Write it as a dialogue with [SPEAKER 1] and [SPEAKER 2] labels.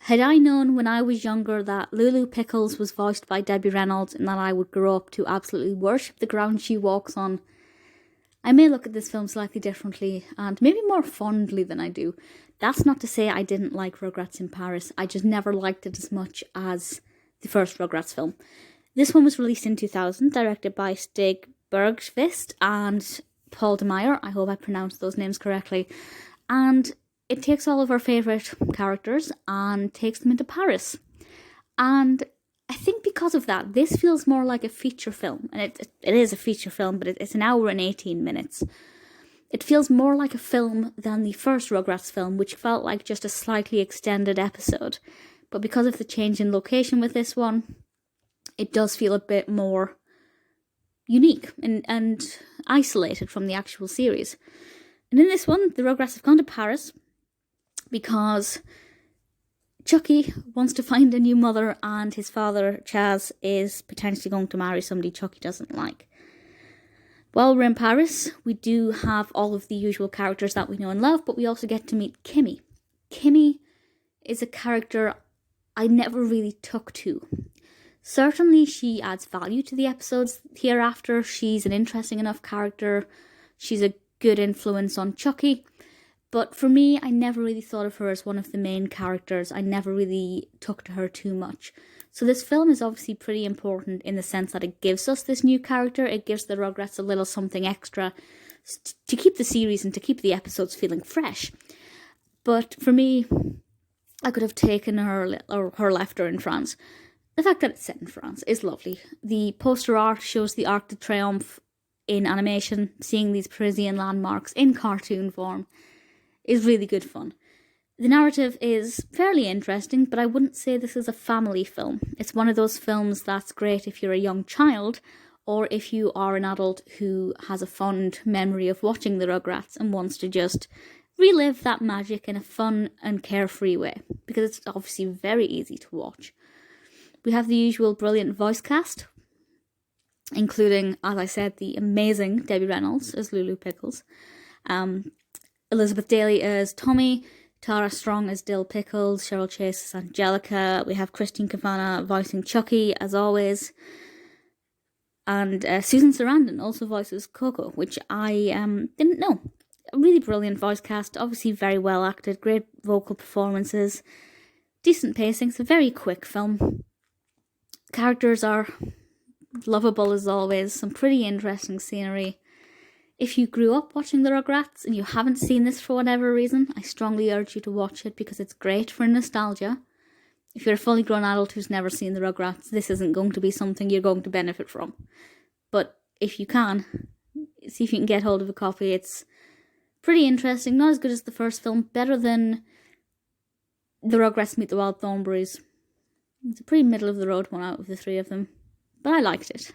[SPEAKER 1] Had I known when I was younger that Lulu Pickles was voiced by Debbie Reynolds and that I would grow up to absolutely worship the ground she walks on, I may look at this film slightly differently and maybe more fondly than I do. That's not to say I didn't like Rugrats in Paris. I just never liked it as much as the first Rugrats film. This one was released in 2000, directed by Stig Bergqvist and Paul Demeyer. I hope I pronounced those names correctly. And it takes all of our favourite characters and takes them into Paris. And I think because of that, this feels more like a feature film. And it is a feature film, but it's an hour and 18 minutes. It feels more like a film than the first Rugrats film, which felt like just a slightly extended episode. But because of the change in location with this one, it does feel a bit more unique and isolated from the actual series. And in this one, the Rugrats have gone to Paris because Chuckie wants to find a new mother and his father, Chaz, is potentially going to marry somebody Chuckie doesn't like. While we're in Paris, we do have all of the usual characters that we know and love, but we also get to meet Kimi. Kimi is a character I never really took to. Certainly she adds value to the episodes hereafter. She's an interesting enough character. She's a good influence on Chuckie. But for me, I never really thought of her as one of the main characters. I never really took to her too much. So this film is obviously pretty important in the sense that it gives us this new character. It gives the Rugrats a little something extra to keep the series and to keep the episodes feeling fresh. But for me, I could have taken her or left her in France. The fact that it's set in France is lovely. The poster art shows the Arc de Triomphe in animation. Seeing these Parisian landmarks in cartoon form is really good fun. The narrative is fairly interesting, but I wouldn't say this is a family film. It's one of those films that's great if you're a young child, or if you are an adult who has a fond memory of watching the Rugrats and wants to just relive that magic in a fun and carefree way, because it's obviously very easy to watch. We have the usual brilliant voice cast, including, as I said, the amazing Debbie Reynolds as Lulu Pickles, Elizabeth Daly as Tommy, Tara Strong as Dill Pickles, Cheryl Chase as Angelica. We have Christine Cavanaugh voicing Chuckie, as always. And Susan Sarandon also voices Coco, which I didn't know. A really brilliant voice cast, obviously very well acted, great vocal performances, decent pacing. It's a very quick film. Characters are lovable as always, some pretty interesting scenery. If you grew up watching the Rugrats and you haven't seen this for whatever reason, I strongly urge you to watch it because it's great for nostalgia. If you're a fully grown adult who's never seen the Rugrats, this isn't going to be something you're going to benefit from. But if you can, see if you can get hold of a copy. It's pretty interesting, not as good as the first film, better than the Rugrats Meet the Wild Thornberrys. It's a pretty middle of the road one out of the three of them, but I liked it.